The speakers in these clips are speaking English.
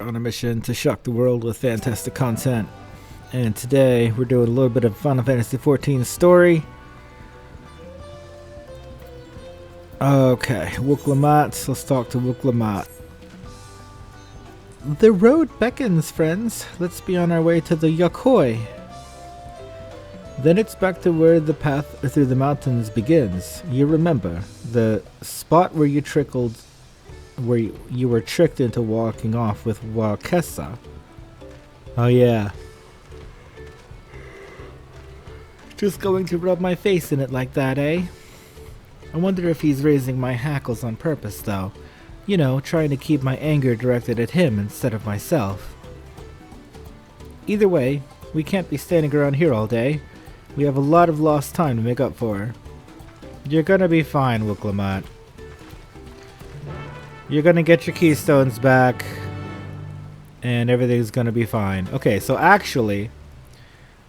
on a mission to shock the world with fantastic content. And today we're doing a little bit of Final Fantasy XIV story. Okay, Wuk-Lamat. Let's talk to Wuk-Lamat. The road beckons, friends. Let's be on our way to the Yakoi. Then it's back to where the path through the mountains begins. You remember the spot where you were tricked into walking off with Wakesa. Oh yeah. Just going to rub my face in it like that, eh? I wonder if he's raising my hackles on purpose, though. You know, trying to keep my anger directed at him instead of myself. Either way, we can't be standing around here all day. We have a lot of lost time to make up for. You're gonna be fine, Wuk-Lamat. You're gonna get your keystones back, and everything's gonna be fine. Okay, so actually,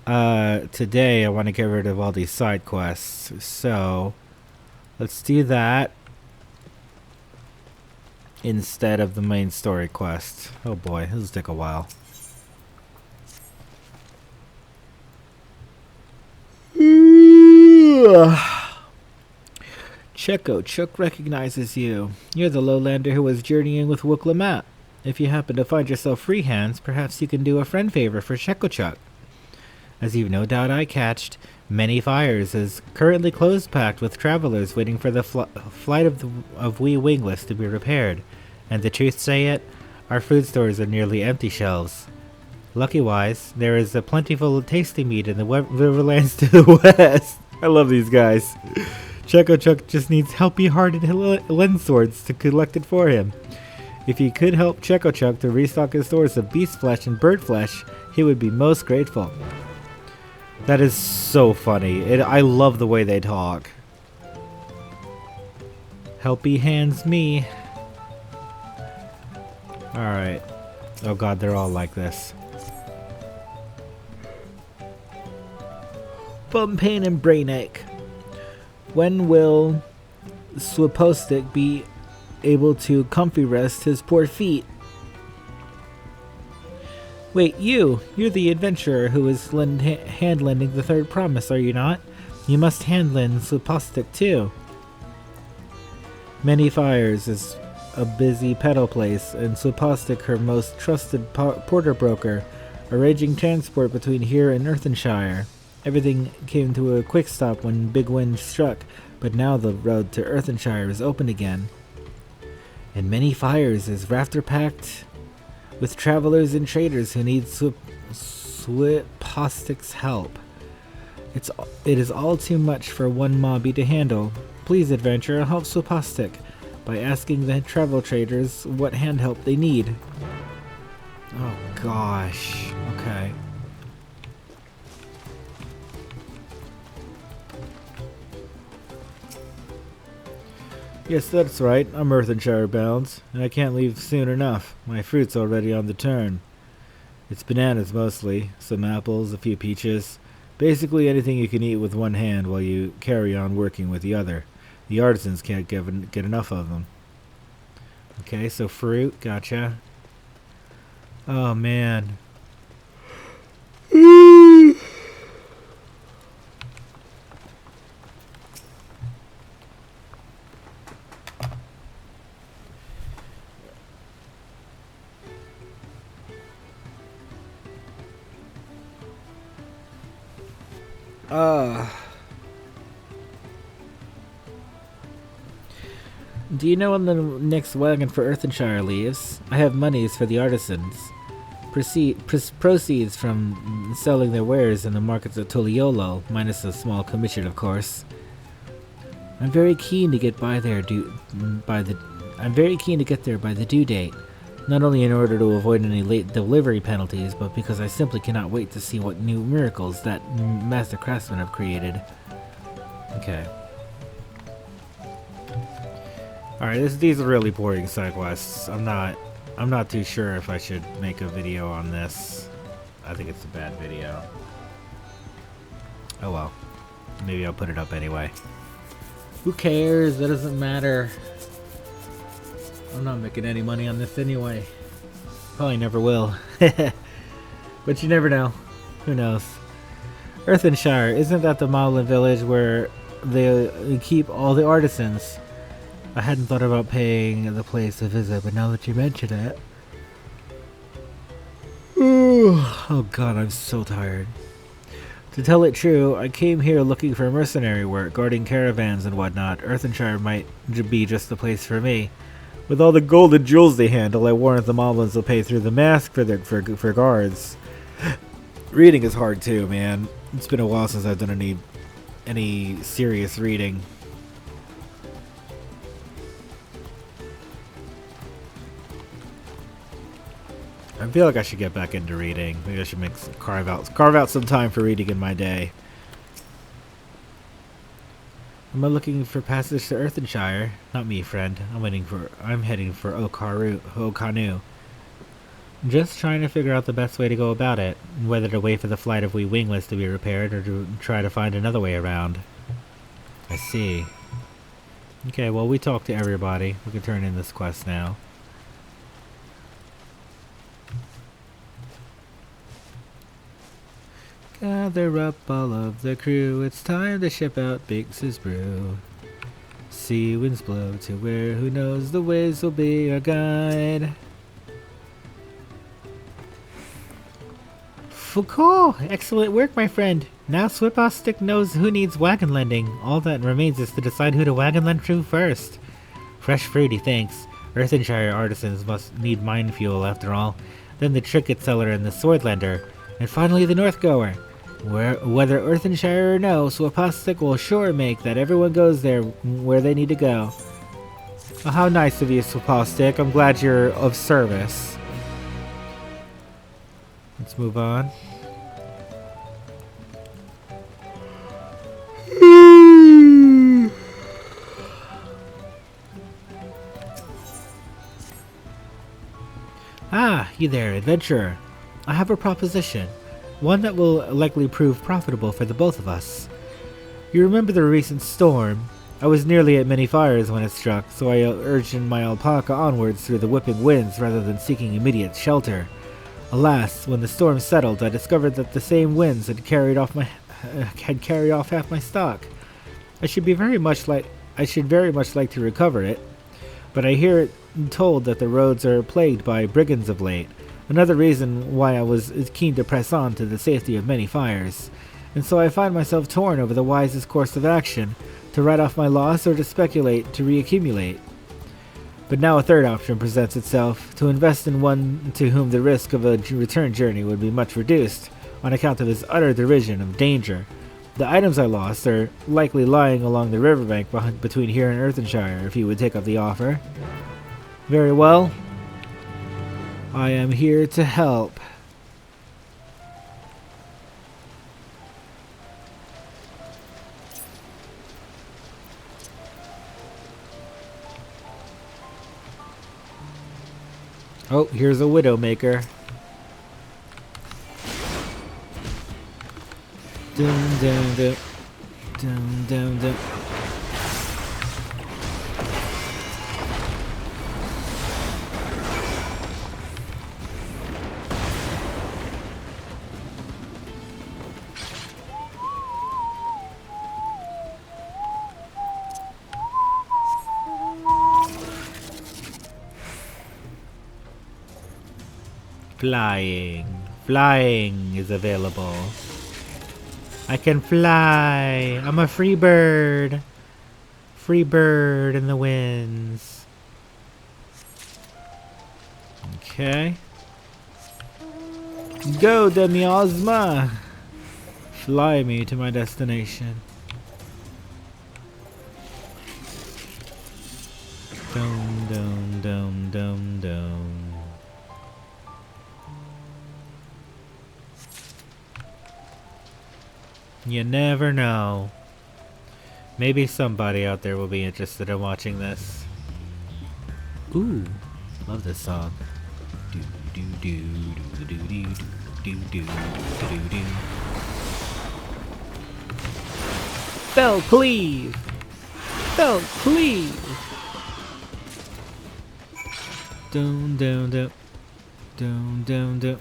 today I want to get rid of all these side quests. So, let's do that instead of the main story quest. Oh boy, this will take a while. Chuk recognizes you. You're the lowlander who was journeying with Wuk-Lamat. If you happen to find yourself free hands, perhaps you can do a friend favor for Chuk. As you've no doubt I catched, Many Fires is currently closed packed with travelers waiting for the flight of Wee Wingless to be repaired. And the truth say it, our food stores are nearly empty shelves. Lucky-wise, there is a plentiful tasty meat in the riverlands to the west. I love these guys. Chuk just needs helpy-hearted lens swords to collect it for him. If you could help Chuk to restock his stores of beast flesh and bird flesh, he would be most grateful. That is so funny. I love the way they talk. Helpy hands me. Alright. Oh god, they're all like this. Bum pain and brain ache. When will Swapostic be able to comfy rest his poor feet? Wait, you're the adventurer who is hand-lending the third promise, are you not? You must hand-lend Swapostic too. Many Fires is a busy peddle place, and Swapostic her most trusted porter broker, arranging transport between here and Earthenshire. Everything came to a quick stop when Big Wind struck, but now the road to Earthenshire is open again. And Many Fires is rafter-packed with travelers and traders who need Swapostic's help. It is all too much for one mobby to handle. Please, adventurer, help Swapostic by asking the travel traders what hand help they need. Oh gosh. Okay. Yes, that's right. I'm Earthenshire bound, and I can't leave soon enough. My fruit's already on the turn. It's bananas mostly, some apples, a few peaches. Basically anything you can eat with one hand while you carry on working with the other. The artisans can't get enough of them. Okay, so fruit, gotcha. Oh man. Do you know when the next wagon for Earthenshire leaves? I have monies for the artisans. Proceeds from selling their wares in the markets of Toliolo, minus a small commission, of course. I'm very keen to get there by the due date. Not only in order to avoid any late delivery penalties, but because I simply cannot wait to see what new miracles that master craftsmen have created. Okay. Alright, these are really boring side quests. I'm not too sure if I should make a video on this. I think it's a bad video. Oh well. Maybe I'll put it up anyway. Who cares? That doesn't matter. I'm not making any money on this anyway. Probably never will. But you never know. Who knows? Earthenshire, isn't that the Modeling Village where they keep all the artisans? I hadn't thought about paying the place a visit, but now that you mention it... Oh god, I'm so tired. To tell it true, I came here looking for mercenary work, guarding caravans and whatnot. Earthenshire might be just the place for me. With all the gold and jewels they handle, I warrant the Moblins will pay through the mask for guards. Reading is hard too, man. It's been a while since I've done any serious reading. I feel like I should get back into reading. Maybe I should carve out some time for reading in my day. Am I looking for passage to Earthenshire? Not me, friend. I'm heading for Okanu. Just trying to figure out the best way to go about it, and whether to wait for the flight of we winglets to be repaired or to try to find another way around. I see. Okay, well, we talked to everybody. We can turn in this quest now. Gather up all of the crew, it's time to ship out Biggs's brew. Sea winds blow to where who knows the waves will be our guide. Foucault! Excellent work, my friend. Now Swipostic knows who needs wagon lending. All that remains is to decide who to wagon lend to first. Fresh fruity, thanks. Earthenshire artisans must need mine fuel after all. Then the trinket seller and the sword lender. And finally the north goer. Whether Earthenshire or no, Swapostic will sure make that everyone goes there where they need to go. Oh, how nice of you, Swapostic. I'm glad you're of service. Let's move on. Ah, you there, adventurer. I have a proposition. One that will likely prove profitable for the both of us. You remember the recent storm? I was nearly at many fires when it struck, so I urged my alpaca onwards through the whipping winds rather than seeking immediate shelter. Alas, when the storm settled, I discovered that the same winds had carried off half my stock. I should very much like to recover it, but I hear it told that the roads are plagued by brigands of late. Another reason why I was keen to press on to the safety of many fires. And so I find myself torn over the wisest course of action, to write off my loss or to speculate to reaccumulate. But now a third option presents itself, to invest in one to whom the risk of a return journey would be much reduced, on account of his utter derision of danger. The items I lost are likely lying along the riverbank between here and Earthenshire, if he would take up the offer. Very well. I am here to help. Oh, here's a Widowmaker. Dun dun dun. Dun dun dun. Flying is available. I can fly. I'm a free bird. Free bird in the winds. Okay. Go, Demiosma. Fly me to my destination. Dum dum dum dum dum. You never know. Maybe somebody out there will be interested in watching this. Ooh, love this song. Do do do do do do do do do do. Fell cleave. Fell cleave. Dun dun dun. Doom, doom, doom.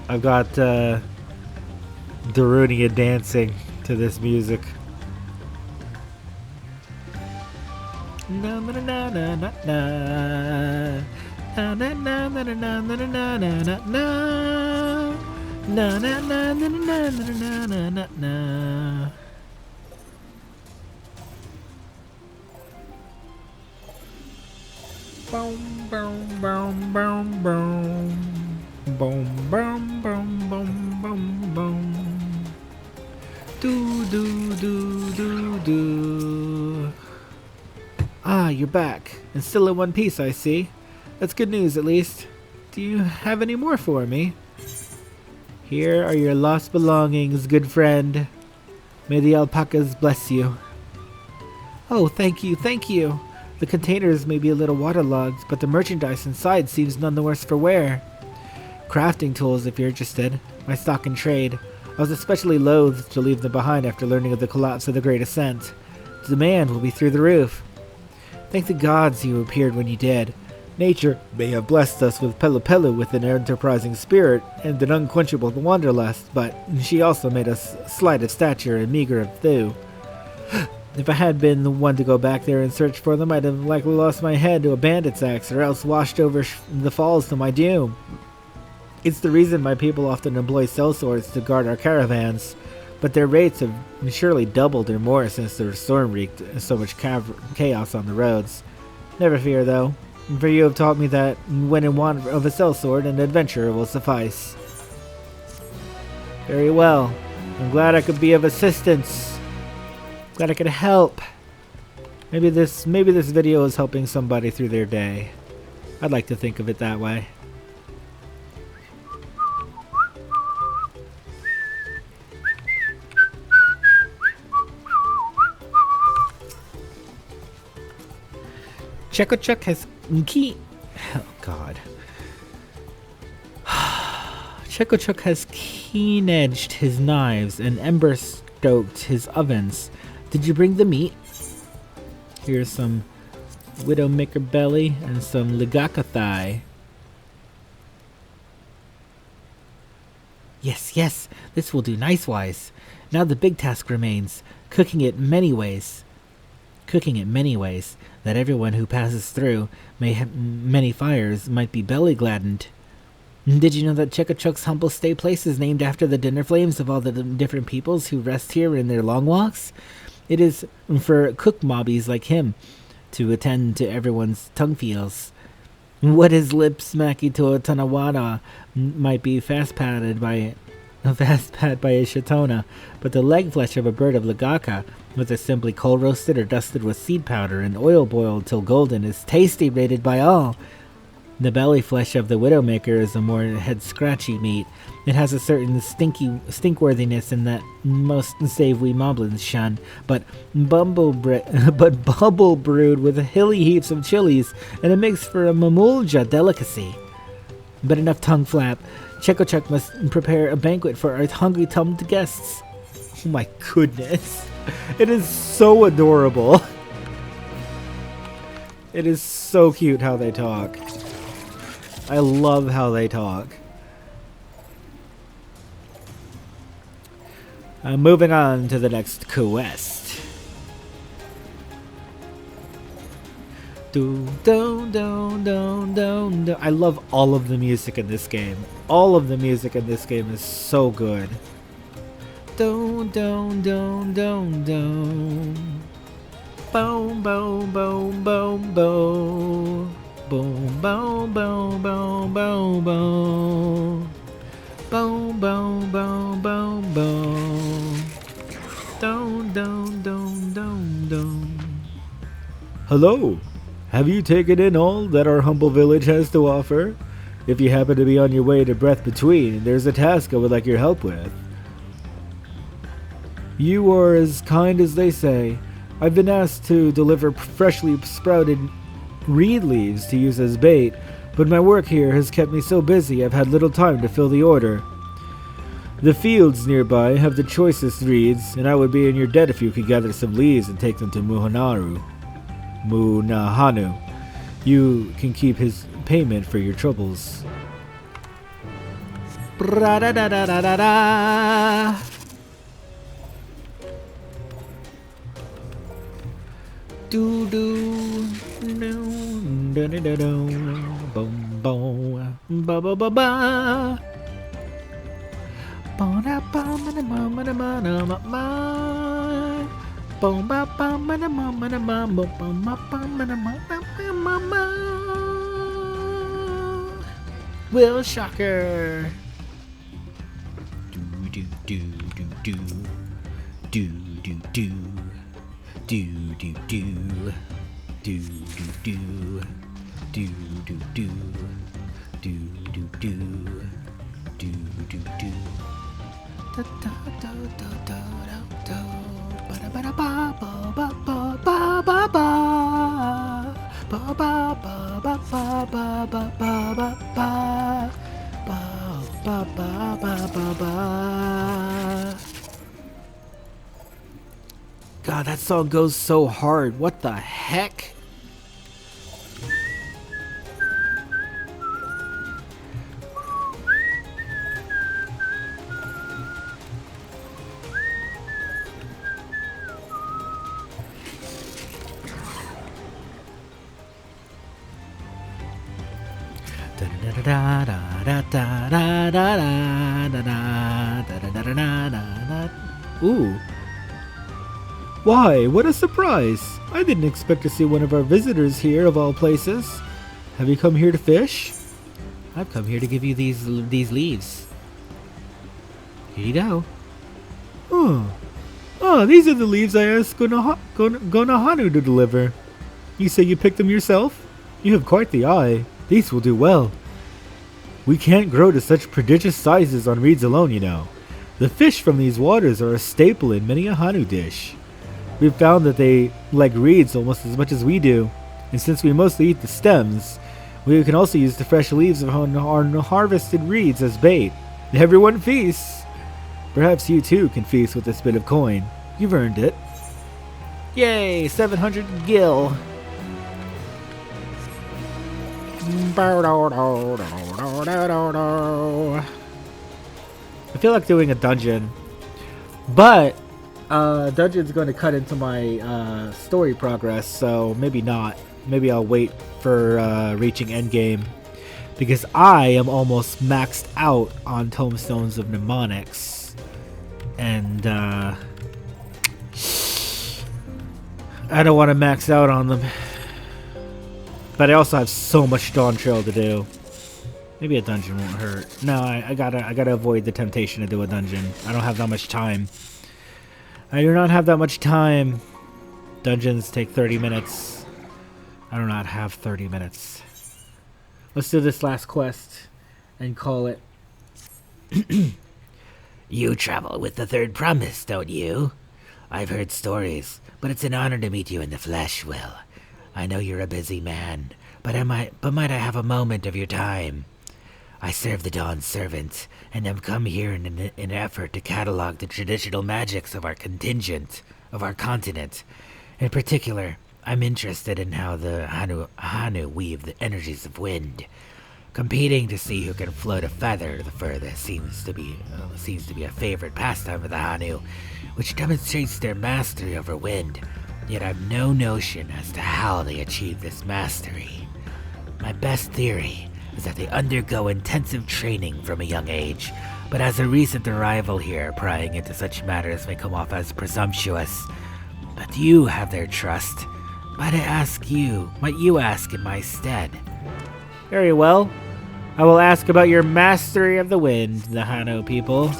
I've got Darunia dancing to this music. Na na na na na na na na na na na na na na na na na na na. Boom boom boom boom boom. Boom, boom, boom, boom, boom, boom. Do, do, do, do, do. Ah, you're back. And still in one piece, I see. That's good news, at least. Do you have any more for me? Here are your lost belongings, good friend. May the alpacas bless you. Oh, thank you, thank you. The containers may be a little waterlogged, but the merchandise inside seems none the worse for wear. Crafting tools if you're interested. My stock in trade. I was especially loath to leave them behind after learning of the collapse of the Great Ascent. The demand will be through the roof. Thank the gods you appeared when you did. Nature may have blessed us with Pelu with an enterprising spirit and an unquenchable wanderlust, but she also made us slight of stature and meager of thew. If I had been the one to go back there and search for them, I'd have likely lost my head to a bandit's axe or else washed over the falls to my doom. It's the reason my people often employ sellswords to guard our caravans, but their rates have surely doubled or more since the storm wreaked so much chaos on the roads. Never fear, though, for you have taught me that when in want of a sellsword, an adventurer will suffice. Very well. I'm glad I could be of assistance. Glad I could help. Maybe this video is helping somebody through their day. I'd like to think of it that way. Chekochuk has Chekochuk has keen-edged his knives and ember-stoked his ovens. Did you bring the meat? Here's some Widowmaker belly and some Ligaka thigh. Yes, yes, this will do nice-wise. Now the big task remains, cooking it many ways, that everyone who passes through many fires might be belly-gladdened. Did you know that Chekochuk's humble stay place is named after the dinner flames of all the different peoples who rest here in their long walks? It is for cook mobbies like him to attend to everyone's tongue feels. What his lips smacky to a Tanawada might be fast-patted by a Shatona, but the leg flesh of a bird of Ligaka, whether simply cold-roasted or dusted with seed powder and oil-boiled till golden, is tasty rated by all. The belly flesh of the Widowmaker is a more head-scratchy meat. It has a certain stinkworthiness in that most save we moblins shun, but bubble brewed with hilly heaps of chilies, and it makes for a mamulja delicacy. But enough tongue flap. Chekochuk must prepare a banquet for our hungry-tummed guests. Oh my goodness. It is so adorable. It is so cute how they talk. I love how they talk. Moving on to the next quest. I love all of the music in this game. All of the music in this game is so good. Boom, boom, boom, boom, boom. Boom, boom, boom, boom, boom. Boom, boom, boom, boom, boom, boom. Boom, boom, boom, boom, boom. Dun, dun, dun, dun, dun. Hello. Have you taken in all that our humble village has to offer? If you happen to be on your way to Breath Between, there's a task I would like your help with. You are as kind as they say. I've been asked to deliver freshly sprouted reed leaves to use as bait, but my work here has kept me so busy I've had little time to fill the order. The fields nearby have the choicest reeds, and I would be in your debt if you could gather some leaves and take them to Munahanu. You can keep his payment for your troubles. Bra-da-da-da-da-da-da. Do do do da da da do boom boom ba ba ba ba ba da ba ma da ma ma da ma da ma ma boom ba ba ma da ma ma da ma ma ba ma ba ma da ma ma ma. WILSHOCKER. Do do do do do do do do. Do do do do do do do do do do do do do do do da da da da da da ba da ba da ba ba ba ba ba ba ba ba ba ba ba ba ba ba ba. God, that song goes so hard. What the heck? Ooh. Why, what a surprise! I didn't expect to see one of our visitors here, of all places. Have you come here to fish? I've come here to give you these leaves. Here you go. Oh, these are the leaves I asked Gonahanu to deliver. You say you picked them yourself? You have quite the eye. These will do well. We can't grow to such prodigious sizes on reeds alone, you know. The fish from these waters are a staple in many a Hanu dish. We've found that they like reeds almost as much as we do, and since we mostly eat the stems, we can also use the fresh leaves of our harvested reeds as bait. Everyone feasts! Perhaps you too can feast with this bit of coin. You've earned it. Yay! 700 gil! I feel like doing a dungeon, but dungeon's going to cut into my story progress, so maybe not. Maybe I'll wait for reaching endgame, because I am almost maxed out on Tomestones of Mnemonics, and I don't want to max out on them. But I also have so much Dawntrail to do. Maybe a dungeon won't hurt. No, I gotta avoid the temptation to do a dungeon. I don't have that much time. I do not have that much time. Dungeons take 30 minutes. I do not have 30 minutes. Let's do this last quest and call it. You travel with the Third Promise, don't you? I've heard stories, but it's an honor to meet you in the flesh, Will. I know you're a busy man, but might I have a moment of your time? I serve the Dawn Servant, and have come here in an effort to catalog the traditional magics of our continent. In particular, I'm interested in how the Hanu weave the energies of wind. Competing to see who can float a feather the furthest seems to be a favorite pastime of the Hanu, which demonstrates their mastery over wind. Yet I've no notion as to how they achieve this mastery. My best theory is that they undergo intensive training from a young age, but as a recent arrival here, prying into such matters may come off as presumptuous. But you have their trust. Might you ask in my stead? Very well. I will ask about your mastery of the wind, the Hanu people.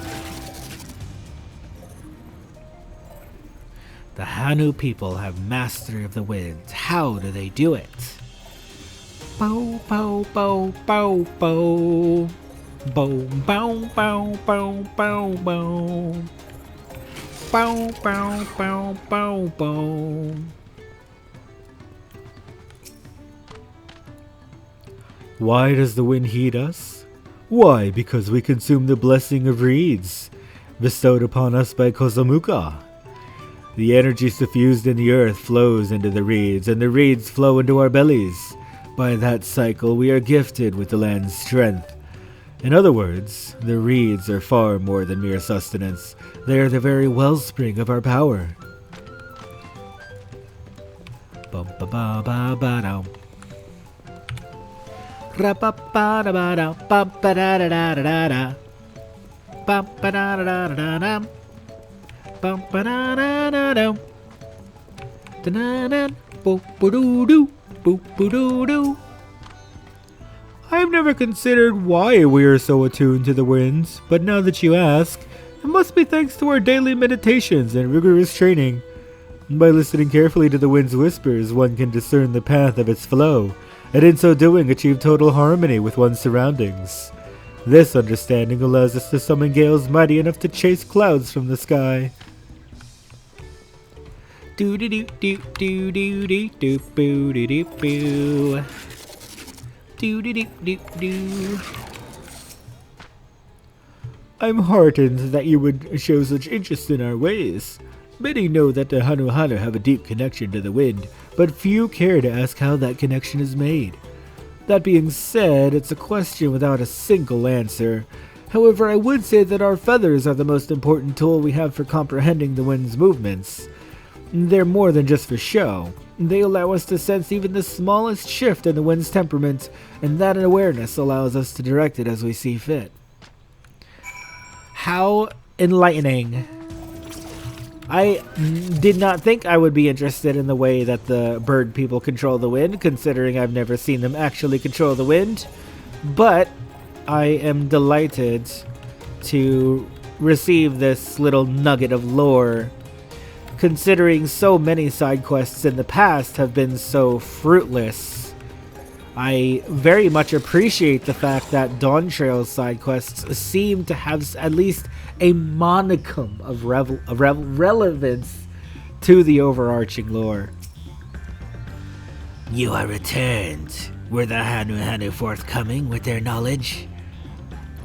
The Hanu people have mastery of the wind. How do they do it? Bow, bow, bow, bow, bow. Bow, bow, bow, bow, bow, bow. Bow, bow, bow, bow, bow. Why does the wind heat us? Why, because we consume the blessing of reeds, bestowed upon us by Kozamuka. The energy suffused in the earth flows into the reeds, and the reeds flow into our bellies. By that cycle, we are gifted with the land's strength. In other words, the reeds are far more than mere sustenance. They are the very wellspring of our power. Bum ba ba ba ba dum. Ra ba ba da ba da ba ba da da da da da. Ba ba da da da da da. Ba ba da da da da. Da da da. Bo bo doo doo. Bo bo doo doo. I have never considered why we are so attuned to the winds, but now that you ask, it must be thanks to our daily meditations and rigorous training. By listening carefully to the wind's whispers, one can discern the path of its flow, and in so doing achieve total harmony with one's surroundings. This understanding allows us to summon gales mighty enough to chase clouds from the sky. Do do do do do do do do boo do do boo. Do do do do do. I'm heartened that you would show such interest in our ways. Many know that the Hanu Hanu have a deep connection to the wind, but few care to ask how that connection is made. That being said, it's a question without a single answer. However, I would say that our feathers are the most important tool we have for comprehending the wind's movements. They're more than just for show. They allow us to sense even the smallest shift in the wind's temperament, and that awareness allows us to direct it as we see fit. How enlightening. I did not think I would be interested in the way that the bird people control the wind, considering I've never seen them actually control the wind. But I am delighted to receive this little nugget of lore, considering so many side quests in the past have been so fruitless. I very much appreciate the fact that Dawntrail's side quests seem to have at least a monicum of relevance to the overarching lore. You are returned. Were the Hanu Hanu forthcoming with their knowledge?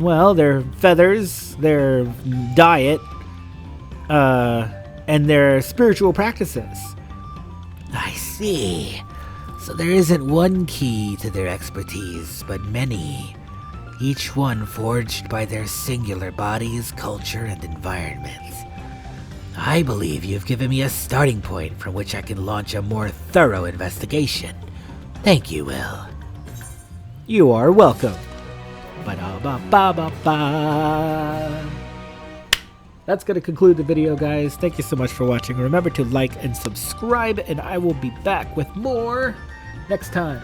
Well, their feathers, their diet, and their spiritual practices. I see. So there isn't one key to their expertise, but many. Each one forged by their singular bodies, culture, and environment. I believe you've given me a starting point from which I can launch a more thorough investigation. Thank you, Will. You are welcome. Ba-da-ba-ba-ba-ba. That's going to conclude the video, guys. Thank you so much for watching. Remember to like and subscribe, and I will be back with more next time.